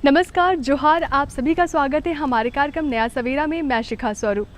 नमस्कार, जोहार। आप सभी का स्वागत है हमारे कार्यक्रम नया सवेरा में। मैं शिखा स्वरूप।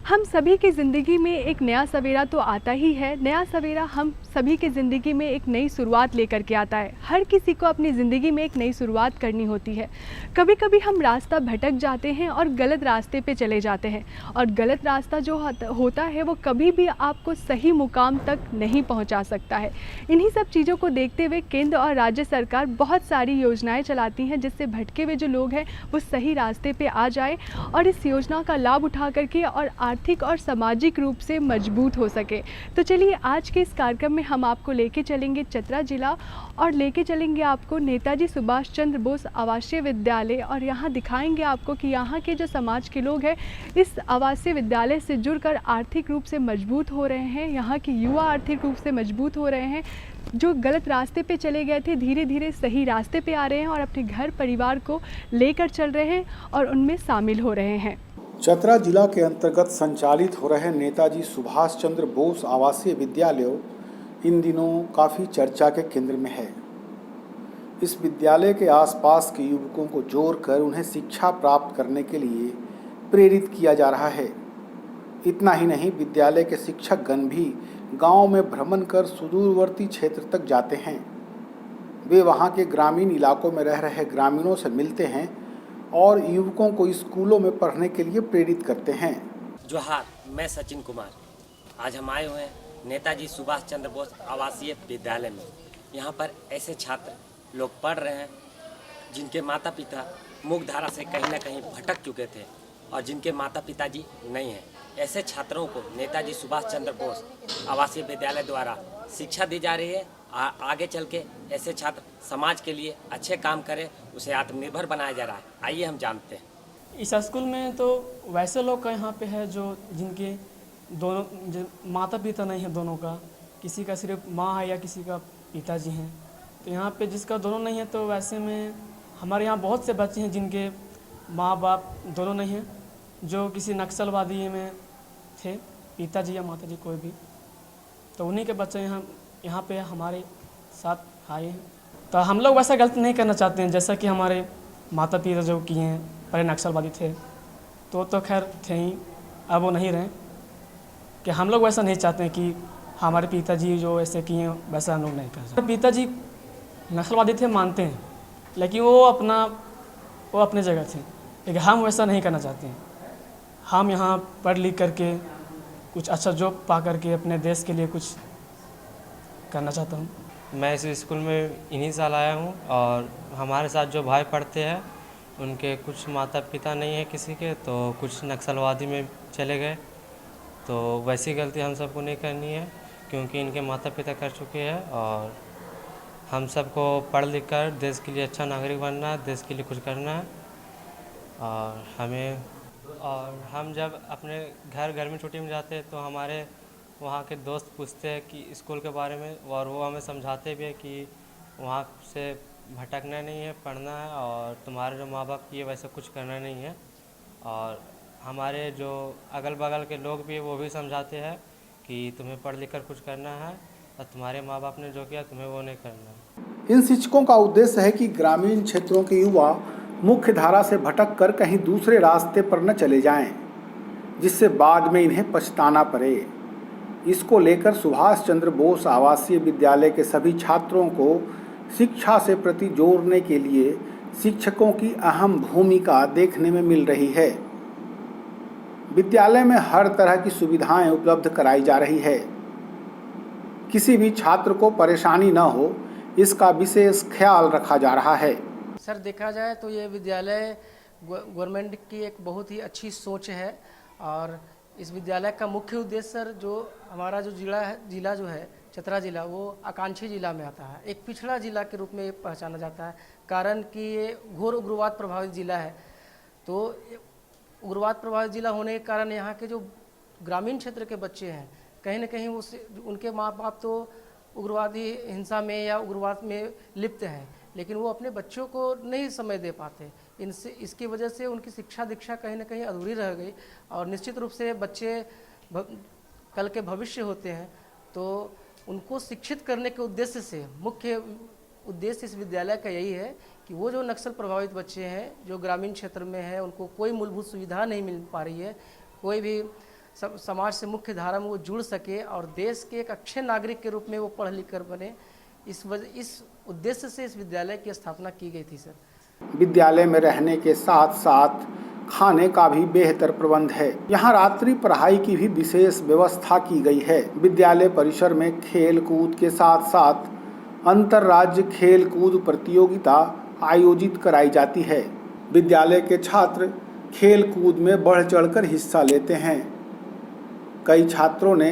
हम सभी की ज़िंदगी में एक नया सवेरा तो आता ही है। नया सवेरा हम सभी की ज़िंदगी में एक नई शुरुआत लेकर के आता है। हर किसी को अपनी ज़िंदगी में एक नई शुरुआत करनी होती है। कभी कभी हम रास्ता भटक जाते हैं और गलत रास्ते पे चले जाते हैं, और गलत रास्ता जो होता है वो कभी भी आपको सही मुकाम तक नहीं पहुंचा सकता है। इन्हीं सब चीज़ों को देखते हुए केंद्र और राज्य सरकार बहुत सारी योजनाएं चलाती हैं, जिससे भटके हुए जो लोग हैं वो सही रास्ते पे आ जाए और इस योजना का लाभ उठा करके और आर्थिक और सामाजिक रूप से मजबूत हो सके। तो चलिए, आज के इस कार्यक्रम में हम आपको लेके चलेंगे चतरा जिला और लेके चलेंगे आपको नेताजी सुभाष चंद्र बोस आवासीय विद्यालय, और यहाँ दिखाएंगे आपको कि यहाँ के जो समाज के लोग हैं इस आवासीय विद्यालय से जुड़कर आर्थिक रूप से मजबूत हो रहे हैं। यहाँ के युवा आर्थिक रूप से मजबूत हो रहे हैं। जो गलत रास्ते पे चले गए थे धीरे धीरे सही रास्ते पे आ रहे हैं और अपने घर परिवार को लेकर चल रहे हैं और उनमें शामिल हो रहे हैं। चतरा जिला के अंतर्गत संचालित हो रहे नेताजी सुभाष चंद्र बोस आवासीय विद्यालय इन दिनों काफ़ी चर्चा के केंद्र में है। इस विद्यालय के आसपास के युवकों को जोड़कर उन्हें शिक्षा प्राप्त करने के लिए प्रेरित किया जा रहा है। इतना ही नहीं, विद्यालय के शिक्षकगण भी गांव में भ्रमण कर सुदूरवर्ती क्षेत्र तक जाते हैं। वे वहां के ग्रामीण इलाकों में रह रहे ग्रामीणों से मिलते हैं और युवकों को स्कूलों में पढ़ने के लिए प्रेरित करते हैं। जोहार, मैं सचिन कुमार। आज हम आए हुए हैं नेताजी सुभाष चंद्र बोस आवासीय विद्यालय में। यहाँ पर ऐसे छात्र लोग पढ़ रहे हैं जिनके माता पिता मुख्य धारा से कहीं ना कहीं भटक चुके थे और जिनके माता पिताजी नहीं हैं। ऐसे छात्रों को नेताजी सुभाष चंद्र बोस आवासीय विद्यालय द्वारा शिक्षा दी जा रही है। आगे चल के ऐसे छात्र समाज के लिए अच्छे काम करें, उसे आत्मनिर्भर बनाया जा रहा है। आइए हम जानते हैं। इस स्कूल में तो वैसे लोग का यहाँ पे है जो जिनके दोनों माता पिता नहीं है, दोनों का किसी का सिर्फ माँ है या किसी का पिताजी हैं। तो यहाँ पे जिसका दोनों नहीं है, तो वैसे में हमारे यहाँ बहुत से बच्चे हैं जिनके माँ बाप दोनों नहीं हैं, जो किसी नक्सलवादी में थे, पिताजी या माताजी कोई भी। तो उन्हीं के बच्चे यहाँ पे हमारे साथ आए हैं। तो हम लोग वैसा गलत नहीं करना चाहते हैं जैसा कि हमारे माता पिता जो किए हैं, पहले नक्सलवादी थे तो खैर थे ही, अब वो नहीं रहे। कि हम लोग वैसा नहीं चाहते हैं कि हमारे पिताजी जो ऐसे किए हैं वैसा हम लोग नहीं कर सकते। पिताजी नक्सलवादी थे मानते हैं, लेकिन वो अपने जगह थे, लेकिन हम वैसा नहीं करना चाहते हैं। हम यहाँ पढ़ लिख करके कुछ अच्छा जॉब पा करके अपने देश के लिए कुछ करना चाहता हूँ। मैं इस स्कूल में इन्हीं साल आया हूँ और हमारे साथ जो भाई पढ़ते हैं उनके कुछ माता पिता नहीं है किसी के, तो कुछ नक्सलवादी में चले गए। तो वैसी गलती हम सबको नहीं करनी है, क्योंकि इनके माता पिता कर चुके हैं। और हम सबको पढ़ लिख कर देश के लिए अच्छा नागरिक बनना है, देश के लिए कुछ करना है। और हम जब अपने गर्मी छुट्टी में जाते हैं तो हमारे वहाँ के दोस्त पूछते हैं कि स्कूल के बारे में, और वो हमें समझाते भी है कि वहाँ से भटकना नहीं है, पढ़ना है, और तुम्हारे जो माँ बाप किए वैसे कुछ करना नहीं है। और हमारे जो अगल बगल के लोग भी वो भी समझाते हैं कि तुम्हें पढ़ लिख कर कुछ करना है और तुम्हारे माँ बाप ने जो किया तुम्हें वो नहीं करना है। इन शिक्षकों का उद्देश्य है कि ग्रामीण क्षेत्रों के युवा मुख्य धारा से भटक कर कहीं दूसरे रास्ते पर न चले जाएं, जिससे बाद में इन्हें पछताना पड़े। इसको लेकर सुभाष चंद्र बोस आवासीय विद्यालय के सभी छात्रों को शिक्षा से प्रति जोड़ने के लिए शिक्षकों की अहम भूमिका देखने में मिल रही है। विद्यालय में हर तरह की सुविधाएं उपलब्ध कराई जा रही है। किसी भी छात्र को परेशानी न हो, इसका विशेष ख्याल रखा जा रहा है। सर, देखा जाए तो ये विद्यालय गवर्नमेंट की एक बहुत ही अच्छी सोच है। और इस विद्यालय का मुख्य उद्देश्य सर, जो हमारा जो जिला जो है चतरा जिला, वो आकांक्षी जिला में आता है। एक पिछड़ा जिला के रूप में पहचाना जाता है, कारण कि ये घोर उग्रवाद प्रभावित जिला है। तो उग्रवाद प्रभावित जिला होने के कारण यहाँ के जो ग्रामीण क्षेत्र के बच्चे हैं, कहीं ना कहीं उनके माँ बाप तो उग्रवादी हिंसा में या उग्रवाद में लिप्त हैं, लेकिन वो अपने बच्चों को नहीं समय दे पाते। इसकी वजह से उनकी शिक्षा दीक्षा कहीं ना कहीं अधूरी रह गई। और निश्चित रूप से बच्चे कल के भविष्य होते हैं, तो उनको शिक्षित करने के उद्देश्य से मुख्य उद्देश्य इस विद्यालय का यही है कि कि वो जो नक्सल प्रभावित बच्चे हैं, जो ग्रामीण क्षेत्र में हैं, उनको कोई मूलभूत सुविधा नहीं मिल पा रही है, कोई भी समाज से मुख्य धारा में वो जुड़ सके और देश के एक अच्छे नागरिक के रूप में वो पढ़ लिख कर बने, इस उद्देश्य से इस विद्यालय की स्थापना की गई थी सर। विद्यालय में रहने के साथ साथ खाने का भी बेहतर प्रबंध है। यहाँ रात्रि पढ़ाई की भी विशेष व्यवस्था की गई है। विद्यालय परिसर में खेल कूद के साथ साथ अंतर्राज्य खेल कूद प्रतियोगिता आयोजित कराई जाती है। विद्यालय के छात्र खेल कूद में बढ़ चढ़कर हिस्सा लेते हैं। कई छात्रों ने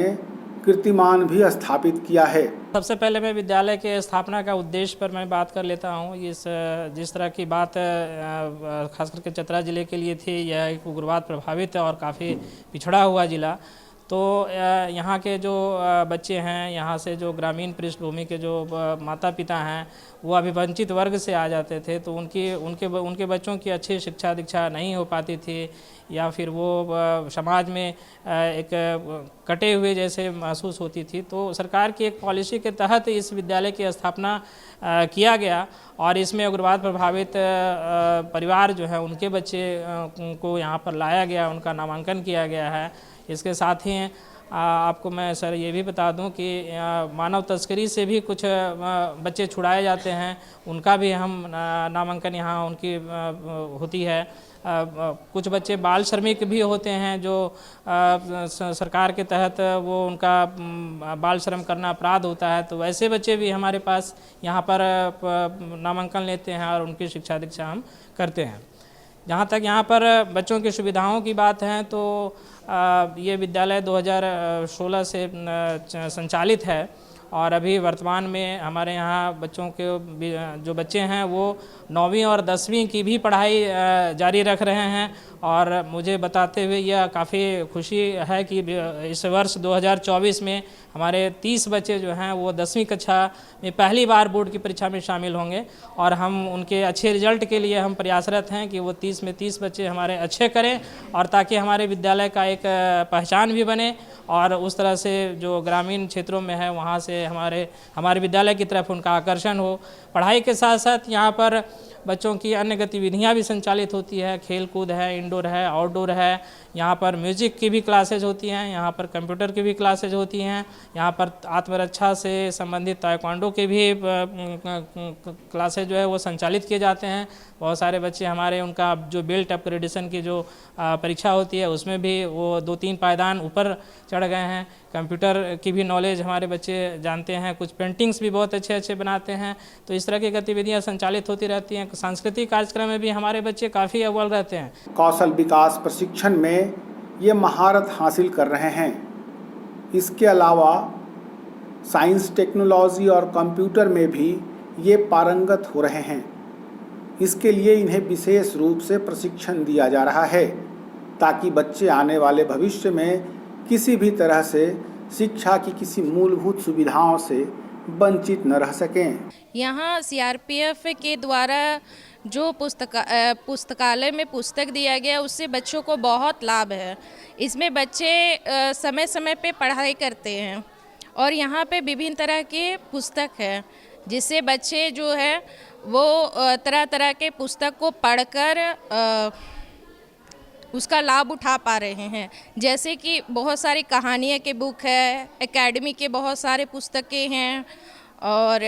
कीर्तिमान भी स्थापित किया है। सबसे पहले मैं विद्यालय के स्थापना का उद्देश्य पर मैं बात कर लेता हूँ। जिस तरह की बात खास करके चतरा ज़िले के लिए थी, यह एक उग्रवाद प्रभावित और काफ़ी पिछड़ा हुआ ज़िला, तो यहाँ के जो बच्चे हैं, यहाँ से जो ग्रामीण पृष्ठभूमि के जो माता पिता हैं, वो अभी वंचित वर्ग से आ जाते थे, तो उनके बच्चों की अच्छी शिक्षा दीक्षा नहीं हो पाती थी, या फिर वो समाज में एक कटे हुए जैसे महसूस होती थी। तो सरकार की एक पॉलिसी के तहत इस विद्यालय की स्थापना किया गया और इसमें उग्रवाद प्रभावित परिवार जो है उनके बच्चे को यहाँ पर लाया गया, उनका नामांकन किया गया है। इसके साथ ही आपको मैं सर ये भी बता दूं कि मानव तस्करी से भी कुछ बच्चे छुड़ाए जाते हैं, उनका भी हम नामांकन यहाँ उनकी होती है। कुछ बच्चे बाल श्रमिक भी होते हैं जो सरकार के तहत वो उनका बाल श्रम करना अपराध होता है, तो वैसे बच्चे भी हमारे पास यहाँ पर नामांकन लेते हैं और उनकी शिक्षा दीक्षा हम करते हैं। जहाँ तक यहाँ पर बच्चों की सुविधाओं की बात है तो ये विद्यालय 2016 से संचालित है और अभी वर्तमान में हमारे यहाँ बच्चों के जो बच्चे हैं वो 9वीं और 10वीं की भी पढ़ाई जारी रख रहे हैं। और मुझे बताते हुए यह काफ़ी खुशी है कि इस वर्ष 2024 में हमारे 30 बच्चे जो हैं वो 10वीं कक्षा में पहली बार बोर्ड की परीक्षा में शामिल होंगे और हम उनके अच्छे रिजल्ट के लिए हम प्रयासरत हैं कि वो 30 में 30 बच्चे हमारे अच्छे करें और ताकि हमारे विद्यालय का एक पहचान भी बने और उस तरह से जो ग्रामीण क्षेत्रों में है वहाँ से हमारे विद्यालय की तरफ उनका आकर्षण हो। पढ़ाई के साथ साथ यहाँ पर बच्चों की अन्य गतिविधियाँ भी संचालित होती है, खेल कूद है, इंडोर है, आउटडोर है। यहाँ पर म्यूजिक की भी क्लासेज होती हैं, यहाँ पर कंप्यूटर की भी क्लासेज होती हैं, यहाँ पर आत्मरक्षा से संबंधित ताइक्वांडो के भी क्लासेज जो है वो संचालित किए जाते हैं। बहुत सारे बच्चे हमारे उनका जो बेल्ट अपग्रेडेशन की जो परीक्षा होती है उसमें भी वो 2-3 पायदान ऊपर चढ़ गए हैं। कंप्यूटर की भी नॉलेज हमारे बच्चे जानते हैं, कुछ पेंटिंग्स भी बहुत अच्छे बनाते हैं। तो इस तरह की गतिविधियां संचालित होती रहती हैं। सांस्कृतिक कार्यक्रम में भी हमारे बच्चे काफ़ी अव्वल रहते हैं। कौशल विकास प्रशिक्षण में ये महारत हासिल कर रहे हैं। इसके अलावा साइंस, टेक्नोलॉजी और कंप्यूटर में भी ये पारंगत हो रहे हैं। इसके लिए इन्हें विशेष रूप से प्रशिक्षण दिया जा रहा है ताकि बच्चे आने वाले भविष्य में किसी भी तरह से शिक्षा की किसी मूलभूत सुविधाओं से वंचित न रह सकें। यहाँ सीआरपीएफ के द्वारा जो पुस्तकालय में पुस्तक दिया गया उससे बच्चों को बहुत लाभ है। इसमें बच्चे समय समय पे पढ़ाई करते हैं और यहाँ पे विभिन्न तरह के पुस्तक है जिससे बच्चे जो है वो तरह तरह के पुस्तक को पढ़कर उसका लाभ उठा पा रहे हैं। जैसे कि बहुत सारी कहानियाँ के बुक है, एकेडमी के बहुत सारे पुस्तकें हैं और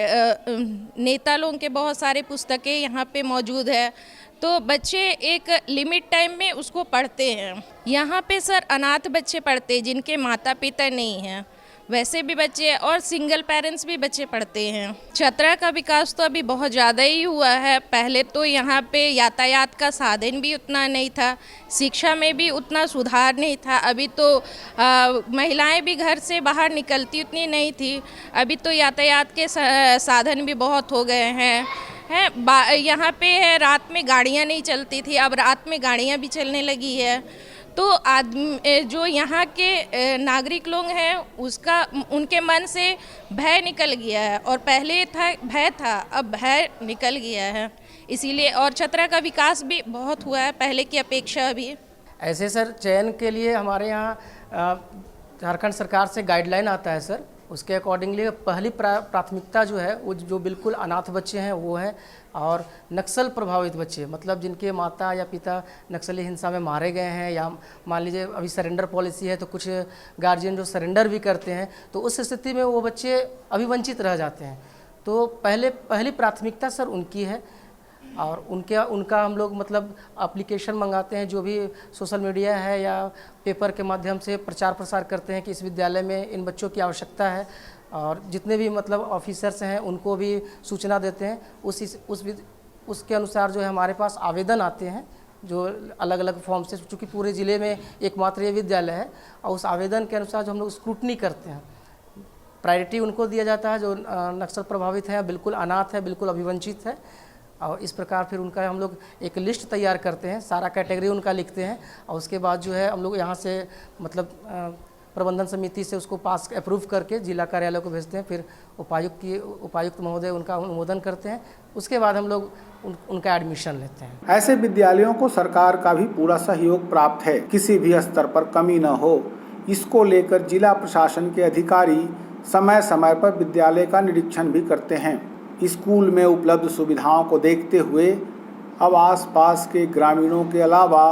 नेता लोगों के बहुत सारे पुस्तकें यहाँ पे मौजूद है। तो बच्चे एक लिमिट टाइम में उसको पढ़ते हैं। यहाँ पे सर अनाथ बच्चे पढ़ते हैं जिनके माता पिता नहीं हैं, वैसे भी बच्चे और सिंगल पेरेंट्स भी बच्चे पढ़ते हैं। चतरा का विकास तो अभी बहुत ज़्यादा ही हुआ है। पहले तो यहाँ पे यातायात का साधन भी उतना नहीं था, शिक्षा में भी उतना सुधार नहीं था। अभी तो महिलाएं भी घर से बाहर निकलती उतनी नहीं थी। अभी तो यातायात के साधन भी बहुत हो गए हैं। यहाँ पे है रात में गाड़ियाँ नहीं चलती थी, अब रात में गाड़ियाँ भी चलने लगी है। तो जो यहाँ के नागरिक लोग हैं उनके मन से भय निकल गया है और पहले भय था, अब भय निकल गया है। इसीलिए और चतरा का विकास भी बहुत हुआ है पहले की अपेक्षा अभी। ऐसे सर चयन के लिए हमारे यहाँ झारखंड सरकार से गाइडलाइन आता है सर, उसके अकॉर्डिंगली पहली प्राथमिकता जो है वो जो बिल्कुल अनाथ बच्चे हैं वो है, और नक्सल प्रभावित बच्चे, मतलब जिनके माता या पिता नक्सली हिंसा में मारे गए हैं, या मान लीजिए अभी सरेंडर पॉलिसी है तो कुछ गार्जियन जो सरेंडर भी करते हैं, तो उस स्थिति में वो बच्चे अभी वंचित रह जाते हैं। तो पहली प्राथमिकता सर उनकी है, और उनका हम लोग मतलब एप्लीकेशन मंगाते हैं, जो भी सोशल मीडिया है या पेपर के माध्यम से प्रचार प्रसार करते हैं कि इस विद्यालय में इन बच्चों की आवश्यकता है, और जितने भी मतलब ऑफिसर्स हैं उनको भी सूचना देते हैं। उसके अनुसार जो है हमारे पास आवेदन आते हैं जो अलग अलग फॉर्म से, चूँकि पूरे ज़िले में एकमात्र ये विद्यालय है, और उस आवेदन के अनुसार जो हम लोग स्क्रूटनी करते हैं, प्रायोरिटी उनको दिया जाता है जो नक्सल प्रभावित है, बिल्कुल अनाथ है, बिल्कुल अभिवंचित है, और इस प्रकार फिर उनका हम लोग एक लिस्ट तैयार करते हैं, सारा कैटेगरी उनका लिखते हैं, और उसके बाद जो है हम लोग यहाँ से मतलब प्रबंधन समिति से उसको पास अप्रूव करके जिला कार्यालय को भेजते हैं, फिर उपायुक्त महोदय उनका अनुमोदन करते हैं, उसके बाद हम लोग उनका एडमिशन लेते हैं। ऐसे विद्यालयों को सरकार का भी पूरा सहयोग प्राप्त है, किसी भी स्तर पर कमी न हो, इसको लेकर जिला प्रशासन के अधिकारी समय समय पर विद्यालय का निरीक्षण भी करते हैं। स्कूल में उपलब्ध सुविधाओं को देखते हुए अब आसपास के ग्रामीणों के अलावा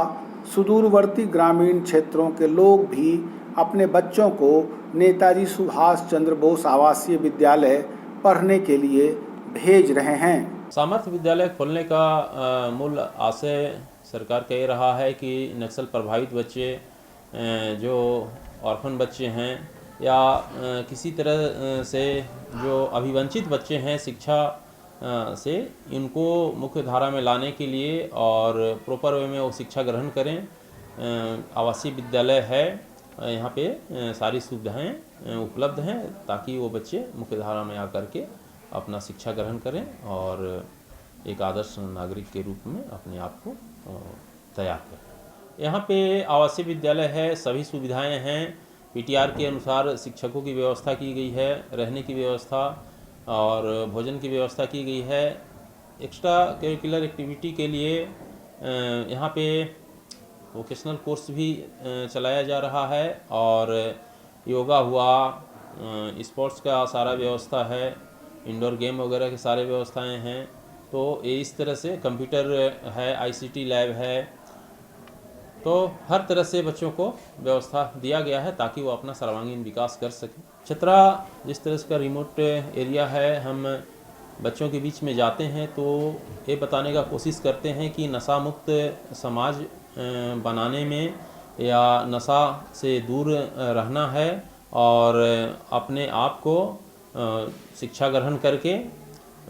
सुदूरवर्ती ग्रामीण क्षेत्रों के लोग भी अपने बच्चों को नेताजी सुभाष चंद्र बोस आवासीय विद्यालय पढ़ने के लिए भेज रहे हैं। सामर्थ्य विद्यालय खोलने का मूल आशय सरकार का ये रहा है कि नक्सल प्रभावित बच्चे, जो ऑर्फन बच्चे हैं, या किसी तरह से जो अभिवंचित बच्चे हैं शिक्षा से, इनको मुख्य धारा में लाने के लिए और प्रॉपर वे में वो शिक्षा ग्रहण करें। आवासीय विद्यालय है, यहाँ पे सारी सुविधाएं उपलब्ध हैं ताकि वो बच्चे मुख्य धारा में आकर के अपना शिक्षा ग्रहण करें और एक आदर्श नागरिक के रूप में अपने आप को तैयार करें। यहाँ पे आवासीय विद्यालय है, सभी सुविधाएं हैं, पीटीआर के अनुसार शिक्षकों की व्यवस्था की गई है, रहने की व्यवस्था और भोजन की व्यवस्था की गई है। एक्स्ट्रा करिकुलर एक्टिविटी के लिए यहाँ पे वोकेशनल कोर्स भी चलाया जा रहा है, और योगा हुआ, स्पोर्ट्स का सारा व्यवस्था है, इंडोर गेम वगैरह की सारी व्यवस्थाएं हैं। तो ये इस तरह से कंप्यूटर है, आईसीटी लैब है, तो हर तरह से बच्चों को व्यवस्था दिया गया है ताकि वो अपना सर्वांगीण विकास कर सकें। चतरा जिस तरह का रिमोट एरिया है, हम बच्चों के बीच में जाते हैं तो ये बताने का कोशिश करते हैं कि नशा मुक्त समाज बनाने में या नशा से दूर रहना है और अपने आप को शिक्षा ग्रहण करके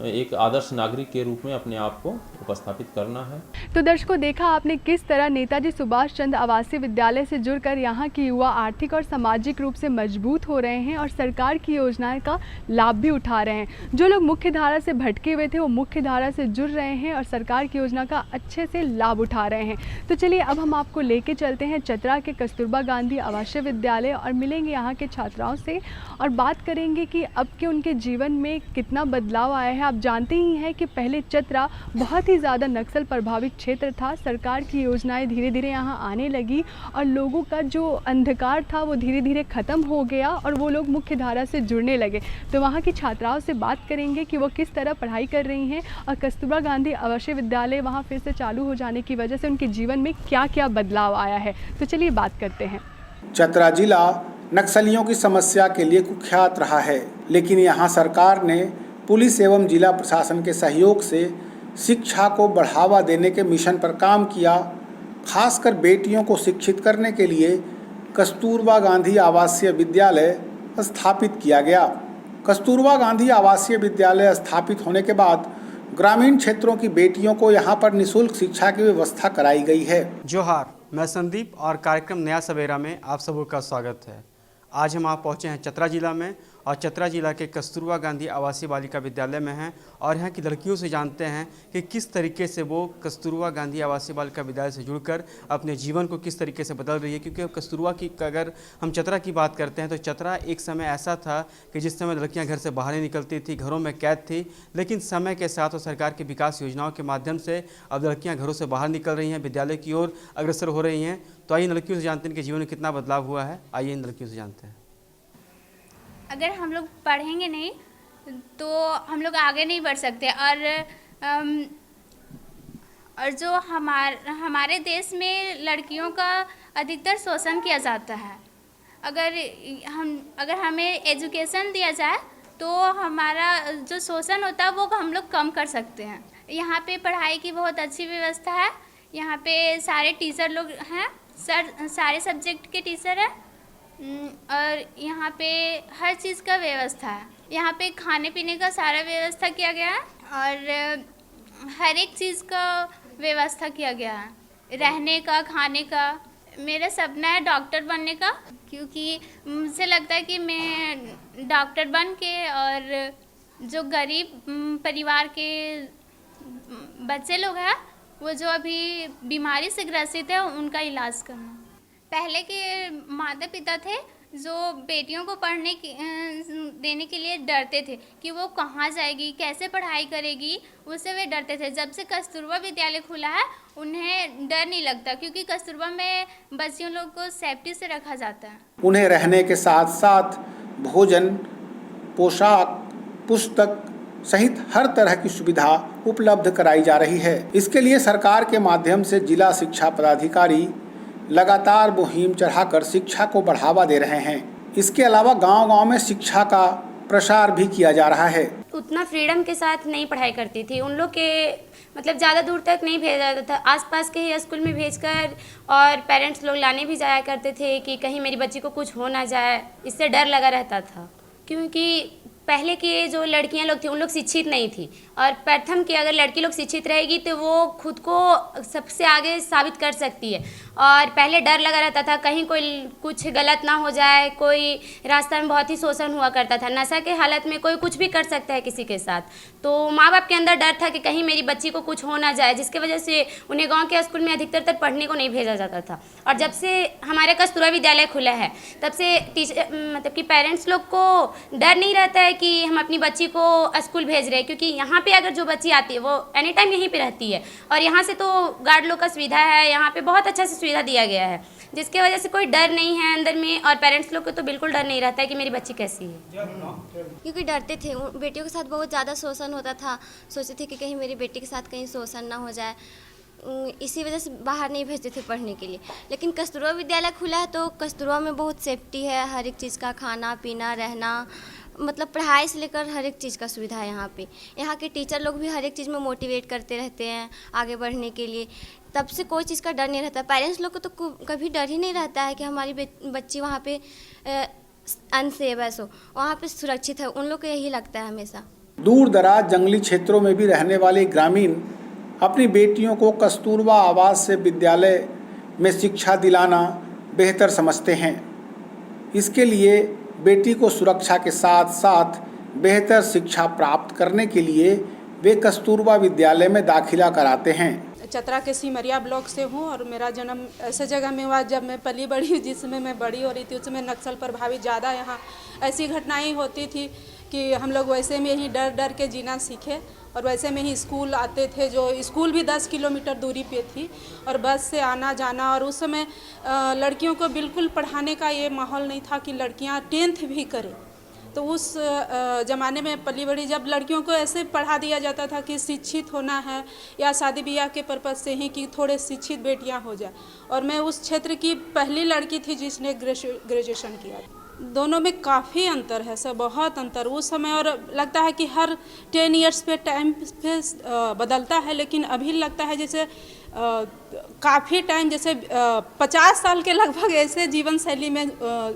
एक आदर्श नागरिक के रूप में अपने आप को उपस्थापित करना है। तो दर्शकों, देखा आपने किस तरह नेताजी सुभाष चंद्र आवासीय विद्यालय से जुड़कर यहाँ के युवा आर्थिक और सामाजिक रूप से मजबूत हो रहे हैं और सरकार की योजनाएं का लाभ भी उठा रहे हैं। जो लोग मुख्य धारा से भटके हुए थे वो मुख्य धारा से जुड़ रहे हैं और सरकार की योजना का अच्छे से लाभ उठा रहे हैं। तो चलिए अब हम आपको लेके चलते हैं चतरा के कस्तूरबा गांधी आवासीय विद्यालय और मिलेंगे यहाँ के छात्राओं से और बात करेंगे कि अब के उनके जीवन में कितना बदलाव आया है। आप जानते ही हैं कि पहले चतरा बहुत ही ज़्यादा नक्सल प्रभावित क्षेत्र था। सरकार की योजनाएं धीरे धीरे यहाँ आने लगी और लोगों का जो अंधकार था वो धीरे धीरे ख़त्म हो गया और वो लोग मुख्य धारा से जुड़ने लगे। तो वहाँ की छात्राओं से बात करेंगे कि वो किस तरह पढ़ाई कर रही हैं और कस्तूरबा गांधी आवासीय विद्यालय वहाँ फिर से चालू हो जाने की वजह से उनके जीवन में क्या क्या बदलाव आया है। तो चलिए बात करते हैं। चतरा जिला नक्सलियों की समस्या के लिए कुख्यात रहा है, लेकिन यहाँ सरकार ने पुलिस एवं जिला प्रशासन के सहयोग से शिक्षा को बढ़ावा देने के मिशन पर काम किया। खासकर बेटियों को शिक्षित करने के लिए कस्तूरबा गांधी आवासीय विद्यालय स्थापित किया गया। कस्तूरबा गांधी आवासीय विद्यालय स्थापित होने के बाद ग्रामीण क्षेत्रों की बेटियों को यहाँ पर निःशुल्क शिक्षा की व्यवस्था कराई गई है। जोहार, मैं संदीप और कार्यक्रम नया सवेरा में आप सबों का स्वागत है। आज हम आप पहुँचे हैं चतरा जिला में और चतरा जिला के कस्तूरबा गांधी आवासीय बालिका विद्यालय में हैं और यहाँ की लड़कियों से जानते हैं कि किस तरीके से वो कस्तूरबा गांधी आवासीय बालिका विद्यालय से जुड़कर अपने जीवन को किस तरीके से बदल रही है। क्योंकि कस्तूरबा की अगर हम चतरा की बात करते हैं तो चतरा एक समय ऐसा था कि जिस समय लड़कियाँ घर से बाहर नहीं निकलती थी, घरों में कैद थी, लेकिन समय के साथ और सरकार की विकास योजनाओं के माध्यम से अब लड़कियाँ घरों से बाहर निकल रही हैं, विद्यालय की ओर अग्रसर हो रही हैं। तो आइए इन लड़कियों से जानते हैं कि जीवन में कितना बदलाव हुआ है। आइए इन लड़कियों से जानते हैं। अगर हम लोग पढ़ेंगे नहीं तो हम लोग आगे नहीं बढ़ सकते। और जो हमारे देश में लड़कियों का अधिकतर शोषण किया जाता है। अगर हमें एजुकेशन दिया जाए तो हमारा जो शोषण होता है वो हम लोग कम कर सकते हैं। यहाँ पे पढ़ाई की बहुत अच्छी व्यवस्था है। यहाँ पे सारे टीचर लोग हैं, सारे सब्जेक्ट के टीचर हैं। और यहाँ पे हर चीज़ का व्यवस्था है। यहाँ पे खाने पीने का सारा व्यवस्था किया गया है और हर एक चीज़ का व्यवस्था किया गया है, रहने का, खाने का। मेरा सपना है डॉक्टर बनने का, क्योंकि मुझे लगता है कि मैं डॉक्टर बन के और जो गरीब परिवार के बच्चे लोग हैं वो जो अभी बीमारी से ग्रसित है उनका इलाज करना। पहले के माता पिता थे जो बेटियों को पढ़ने की देने के लिए डरते थे कि वो कहाँ जाएगी, कैसे पढ़ाई करेगी, उससे वे डरते थे। जब से कस्तूरबा विद्यालय खुला है उन्हें डर नहीं लगता, क्योंकि कस्तूरबा में बच्चियों लोग को सेफ्टी से रखा जाता है। उन्हें रहने के साथ साथ भोजन, पोशाक, पुस्तक सहित हर तरह की सुविधा उपलब्ध कराई जा रही है। इसके लिए सरकार के माध्यम से जिला शिक्षा पदाधिकारी लगातार मुहिम चढ़ाकर शिक्षा को बढ़ावा दे रहे हैं। इसके अलावा गांव-गांव में शिक्षा का प्रसार भी किया जा रहा है। उतना फ्रीडम के साथ नहीं पढ़ाई करती थी। उन लोग के मतलब ज़्यादा दूर तक नहीं भेजा जाता था, आसपास के ही स्कूल में भेजकर, और पेरेंट्स लोग लाने भी जाया करते थे कि कहीं मेरी बच्ची को कुछ हो ना जाए, इससे डर लगा रहता था। क्योंकि पहले की जो लड़कियां लोग थी उन लोग शिक्षित नहीं थी, और प्रथम की अगर लड़की लोग शिक्षित रहेगी तो वो खुद को सबसे आगे साबित कर सकती है। और पहले डर लगा रहता था कहीं कोई कुछ गलत ना हो जाए, कोई रास्ता में बहुत ही शोषण हुआ करता था, नशा के हालत में कोई कुछ भी कर सकता है किसी के साथ। तो माँ बाप के अंदर डर था कि कहीं मेरी बच्ची को कुछ हो ना जाए, जिसकी वजह से उन्हें गाँव के स्कूल में अधिकतर तक पढ़ने को नहीं भेजा जाता था। और जब से हमारे कस्तूरबा विद्यालय खुला है तब से टीचर मतलब कि पेरेंट्स लोग को डर नहीं रहता है कि हम अपनी बच्ची को स्कूल भेज रहे हैं, क्योंकि यहाँ पे अगर जो बच्ची आती है वो एनी टाइम यहीं पे रहती है, और यहाँ से तो गार्ड लोग का सुविधा है, यहाँ पे बहुत अच्छा से सुविधा दिया गया है, जिसके वजह से कोई डर नहीं है अंदर में। और पेरेंट्स लोग को तो बिल्कुल डर नहीं रहता है कि मेरी बच्ची कैसी है, क्योंकि डरते थे। बेटियों के साथ बहुत ज़्यादा शोषण होता था, सोचते थे कि कहीं मेरी बेटी के साथ कहीं शोषण ना हो जाए, इसी वजह से बाहर नहीं भेजते थे पढ़ने के लिए। लेकिन कस्तूरबा विद्यालय खुला है तो कस्तूरबा में बहुत सेफ्टी है, हर एक चीज़ का, खाना पीना, रहना, मतलब पढ़ाई से लेकर हर एक चीज़ का सुविधा है यहाँ पे। यहाँ के टीचर लोग भी हर एक चीज़ में मोटिवेट करते रहते हैं आगे बढ़ने के लिए, तब से कोई चीज़ का डर नहीं रहता। पेरेंट्स लोग को तो कभी डर ही नहीं रहता है कि हमारी बच्ची वहाँ पे अनसेफ है, सो वहाँ पे सुरक्षित है, उन लोग को यही लगता है हमेशा। दूर दराज जंगली क्षेत्रों में भी रहने वाले ग्रामीण अपनी बेटियों को कस्तूरबा आवासीय विद्यालय में शिक्षा दिलाना बेहतर समझते हैं। इसके लिए बेटी को सुरक्षा के साथ साथ बेहतर शिक्षा प्राप्त करने के लिए वे कस्तूरबा विद्यालय में दाखिला कराते हैं। चतरा के सिमरिया ब्लॉक से हूँ और मेरा जन्म ऐसे जगह में हुआ जब मैं पली बड़ी, जिसमें मैं बड़ी हो रही थी, उसमें नक्सल प्रभावित ज़्यादा यहाँ ऐसी घटनाएं होती थी कि हम लोग वैसे में ही डर डर के जीना सीखे, और वैसे में ही स्कूल आते थे, जो स्कूल भी 10 किलोमीटर दूरी पे थी, और बस से आना जाना। और उस समय लड़कियों को बिल्कुल पढ़ाने का ये माहौल नहीं था कि लड़कियां 10th भी करें। तो उस ज़माने में पली बड़ी जब लड़कियों को ऐसे पढ़ा दिया जाता था कि शिक्षित होना है, या शादी ब्याह के पर्पज़ से ही कि थोड़े शिक्षित बेटियां हो जाए। और मैं उस क्षेत्र की पहली लड़की थी जिसने ग्रेजुएशन किया। दोनों में काफ़ी अंतर है सर, बहुत अंतर उस समय। और लगता है कि हर 10 ईयर्स पे टाइम पे बदलता है, लेकिन अभी लगता है जैसे काफ़ी टाइम, जैसे 50 साल के लगभग ऐसे जीवन शैली में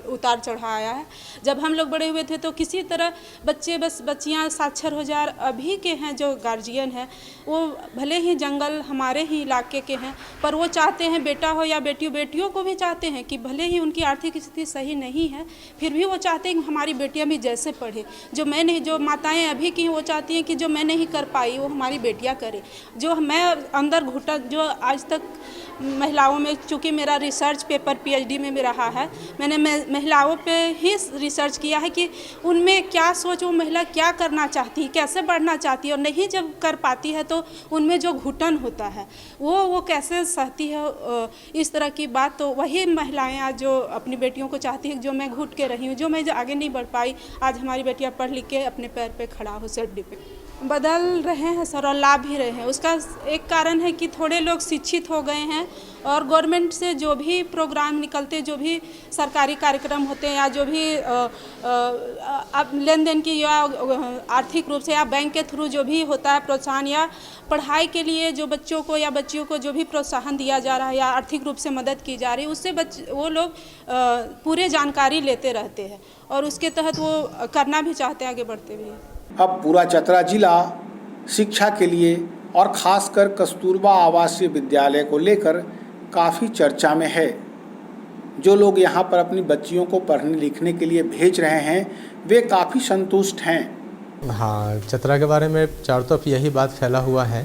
उतार चढ़ाव आया है। जब हम लोग बड़े हुए थे तो किसी तरह बच्चियां साक्षर हो जाए। अभी के हैं जो गार्जियन हैं वो भले ही जंगल हमारे ही इलाके के हैं, पर वो चाहते हैं बेटा हो या बेटी हो, बेटियों को भी चाहते हैं कि भले ही उनकी आर्थिक स्थिति सही नहीं है फिर भी वो चाहते हैं कि हमारी बेटियां भी जैसे पढ़े। जो माताएँ अभी की वो चाहती हैं कि जो मैं नहीं कर पाई वो हमारी बेटियाँ करें। जो मैं अंदर घुटन जो आज तक महिलाओं में, चूँकि मेरा रिसर्च पेपर पीएचडी में भी रहा है, मैंने महिलाओं पे ही रिसर्च किया है कि उनमें क्या सोच, वो महिला क्या करना चाहती है, कैसे बढ़ना चाहती है, और नहीं जब कर पाती है तो उनमें जो घुटन होता है वो कैसे सहती है। इस तरह की बात तो वही महिलाएं आज जो अपनी बेटियों को चाहती है, जो मैं घुट के रही हूँ, जो मैं आगे नहीं बढ़ पाई, आज हमारी बेटियाँ पढ़ लिख के अपने पैर पे खड़ा हो, सेल्फ डिपेंड बदल रहे हैं सर, और लाभ भी रहे हैं। उसका एक कारण है कि थोड़े लोग शिक्षित हो गए हैं और गवर्नमेंट से जो भी प्रोग्राम निकलते, जो भी सरकारी कार्यक्रम होते हैं, या जो भी लेन देन की या आर्थिक रूप से या बैंक के थ्रू जो भी होता है प्रोत्साहन, या पढ़ाई के लिए जो बच्चों को या बच्चियों को जो भी प्रोत्साहन दिया जा रहा है या आर्थिक रूप से मदद की जा रही है, उससे वो लोग पूरे जानकारी लेते रहते हैं और उसके तहत वो करना भी चाहते हैं, आगे बढ़ते भी हैं। अब पूरा चतरा जिला शिक्षा के लिए और ख़ासकर कस्तूरबा आवासीय विद्यालय को लेकर काफ़ी चर्चा में है। जो लोग यहाँ पर अपनी बच्चियों को पढ़ने लिखने के लिए भेज रहे हैं वे काफ़ी संतुष्ट हैं। हाँ, चतरा के बारे में चारों तरफ यही बात फैला हुआ है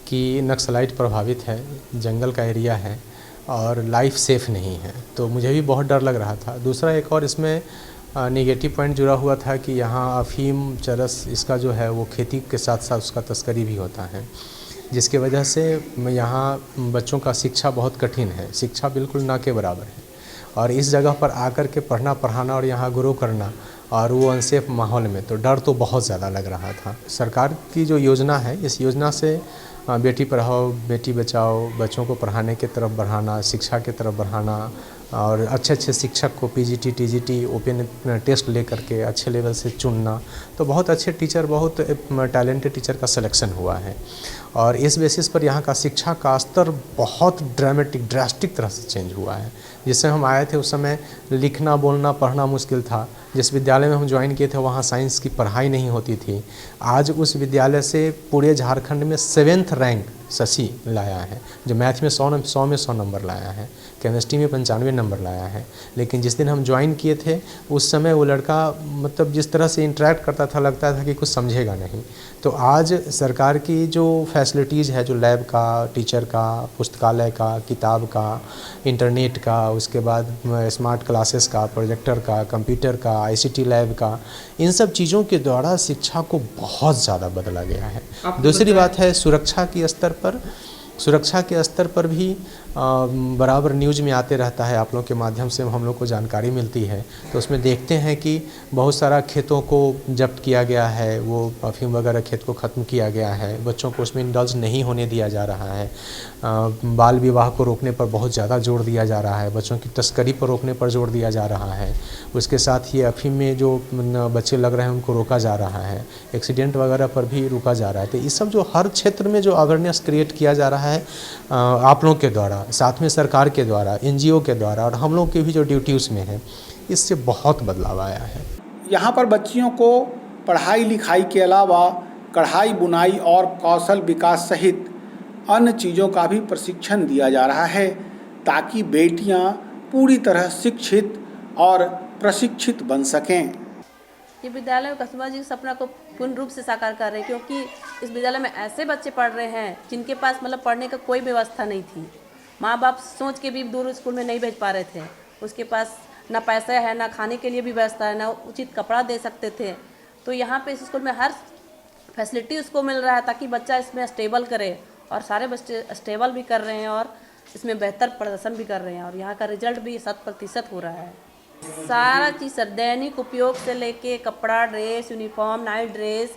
कि नक्सलाइट प्रभावित है, जंगल का एरिया है और लाइफ सेफ नहीं है, तो मुझे भी बहुत डर लग रहा था। दूसरा एक और इसमें नेगेटिव पॉइंट जुड़ा हुआ था कि यहाँ अफीम, चरस, इसका जो है वो खेती के साथ साथ उसका तस्करी भी होता है, जिसकी वजह से यहाँ बच्चों का शिक्षा बहुत कठिन है, शिक्षा बिल्कुल ना के बराबर है। और इस जगह पर आकर के पढ़ना पढ़ाना और यहाँ ग्रो करना और वो अनसेफ माहौल में, तो डर तो बहुत ज़्यादा लग रहा था। सरकार की जो योजना है, इस योजना से बेटी पढ़ाओ बेटी बचाओ, बच्चों को पढ़ाने की तरफ बढ़ाना, शिक्षा की तरफ बढ़ाना और अच्छे अच्छे शिक्षक को पीजीटी, टीजीटी, ओपन टेस्ट ले करके अच्छे लेवल से चुनना, तो बहुत अच्छे टीचर, बहुत टैलेंटेड टीचर का सिलेक्शन हुआ है। और इस बेसिस पर यहाँ का शिक्षा का स्तर बहुत ड्रास्टिक तरह से चेंज हुआ है। जिससे हम आए थे उस समय लिखना, बोलना, पढ़ना मुश्किल था। जिस विद्यालय में हम ज्वाइन किए थे वहाँ साइंस की पढ़ाई नहीं होती थी। आज उस विद्यालय से पूरे झारखंड में 7th रैंक शशि लाया है, जो मैथ में 100 में 100 नंबर लाया है, केमिस्ट्री में 95 नंबर लाया है। लेकिन जिस दिन हम ज्वाइन किए थे उस समय वो लड़का मतलब जिस तरह से इंटरेक्ट करता था लगता था कि कुछ समझेगा नहीं। तो आज सरकार की जो फैसिलिटीज़ है, जो लैब का, टीचर का, पुस्तकालय का, किताब का, इंटरनेट का, उसके बाद स्मार्ट क्लासेस का, प्रोजेक्टर का, कंप्यूटर का, आईसीटी लैब का, इन सब चीज़ों के द्वारा शिक्षा को बहुत ज़्यादा बदला गया है। दूसरी बात है सुरक्षा के स्तर पर भी बराबर न्यूज़ में आते रहता है, आप लोग के माध्यम से हम लोग को जानकारी मिलती है। तो उसमें देखते हैं कि बहुत सारा खेतों को जब्त किया गया है, वो अफीम वगैरह खेत को ख़त्म किया गया है, बच्चों को उसमें इंडल्ज नहीं होने दिया जा रहा है, बाल विवाह को रोकने पर बहुत ज़्यादा जोर दिया जा रहा है, बच्चों की तस्करी पर रोकने पर जोर दिया जा रहा है। उसके साथ ही अफीम में जो बच्चे लग रहे हैं उनको रोका जा रहा है, एक्सीडेंट वगैरह पर भी रोका जा रहा है। तो ये सब जो हर क्षेत्र में जो अवेयरनेस क्रिएट किया जा रहा है आप लोग के द्वारा, साथ में सरकार के द्वारा, एनजीओ के द्वारा और हम लोग के भी जो ड्यूटीज़ में है, इससे बहुत बदलाव आया है। यहाँ पर बच्चियों को पढ़ाई लिखाई के अलावा कढ़ाई बुनाई और कौशल विकास सहित अन्य चीज़ों का भी प्रशिक्षण दिया जा रहा है ताकि बेटियाँ पूरी तरह शिक्षित और प्रशिक्षित बन सकें। ये विद्यालय कस्तूरबा जी के सपना को पूर्ण रूप से साकार कर रहे हैं, क्योंकि इस विद्यालय में ऐसे बच्चे पढ़ रहे हैं जिनके पास मतलब पढ़ने का कोई व्यवस्था नहीं थी। माँ बाप सोच के भी दूर स्कूल में नहीं भेज पा रहे थे, उसके पास ना पैसा है, ना खाने के लिए भी व्यवस्था है, ना उचित कपड़ा दे सकते थे। तो यहाँ पे इस स्कूल में हर फैसिलिटी उसको मिल रहा है ताकि बच्चा इसमें स्टेबल करे, और सारे बच्चे स्टेबल भी कर रहे हैं और इसमें बेहतर प्रदर्शन भी कर रहे हैं, और यहाँ का रिजल्ट भी 100% हो रहा है। सारा चीज़ सर, दैनिक उपयोग से लेके कपड़ा, ड्रेस, यूनिफॉर्म, नाइट ड्रेस,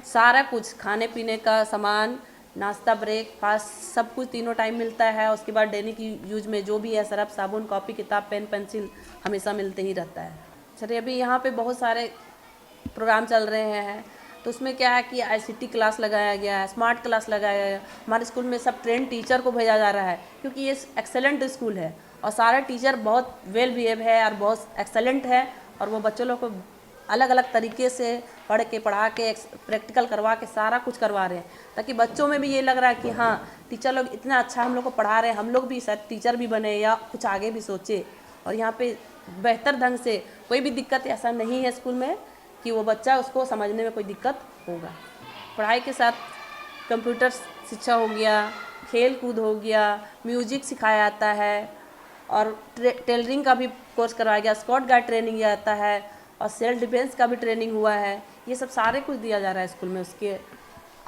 सारा कुछ, खाने पीने का सामान, नाश्ता, ब्रेकफास्ट, सब कुछ तीनों टाइम मिलता है। उसके बाद दैनिक यूज में जो भी है सरफ, साबुन, कॉपी, किताब, पेन, पेंसिल हमेशा मिलते ही रहता है। सर अभी यहाँ पे बहुत सारे प्रोग्राम चल रहे हैं, तो उसमें क्या है कि आईसीटी क्लास लगाया गया है, स्मार्ट क्लास लगाया गया है। हमारे स्कूल में सब ट्रेन टीचर को भेजा जा रहा है, क्योंकि ये एक्सेलेंट स्कूल है और सारे टीचर बहुत वेल बिहेव है और बहुत एक्सेलेंट है, और वो बच्चों लोग को अलग अलग तरीके से पढ़ा के प्रैक्टिकल करवा के सारा कुछ करवा रहे हैं, ताकि बच्चों में भी ये लग रहा है कि हाँ टीचर लोग इतना अच्छा हम लोग को पढ़ा रहे हैं, हम लोग भी शायद टीचर भी बने या कुछ आगे भी सोचे। और यहाँ पे बेहतर ढंग से कोई भी दिक्कत ऐसा नहीं है स्कूल में कि वो बच्चा उसको समझने में कोई दिक्कत होगा। पढ़ाई के साथ कंप्यूटर शिक्षा हो गया, खेल कूद हो गया, म्यूजिक सिखाया जाता है और टेलरिंग का भी कोर्स करवाया गया, स्कॉट गार्ड ट्रेनिंग जाता है और सेल्फ डिफेंस का भी ट्रेनिंग हुआ है। ये सब सारे कुछ दिया जा रहा है स्कूल में उसके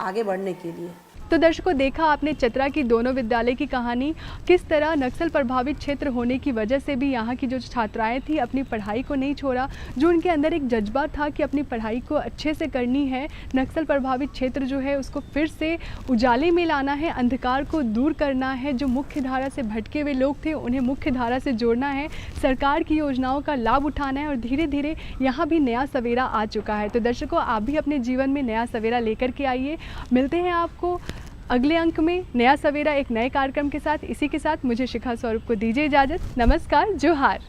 आगे बढ़ने के लिए। तो दर्शकों, देखा आपने चतरा की दोनों विद्यालय की कहानी, किस तरह नक्सल प्रभावित क्षेत्र होने की वजह से भी यहाँ की जो छात्राएं थी अपनी पढ़ाई को नहीं छोड़ा, जो उनके अंदर एक जज्बा था कि अपनी पढ़ाई को अच्छे से करनी है, नक्सल प्रभावित क्षेत्र जो है उसको फिर से उजाले में लाना है, अंधकार को दूर करना है, जो मुख्य धारा से भटके हुए लोग थे उन्हें मुख्य धारा से जोड़ना है, सरकार की योजनाओं का लाभ उठाना है और धीरे धीरे यहाँ भी नया सवेरा आ चुका है। तो दर्शकों, आप भी अपने जीवन में नया सवेरा लेकर के आइए। मिलते हैं आपको अगले अंक में नया सवेरा एक नए कार्यक्रम के साथ। इसी के साथ मुझे शिखा स्वरूप को दीजिए इजाज़त। नमस्कार, जोहार।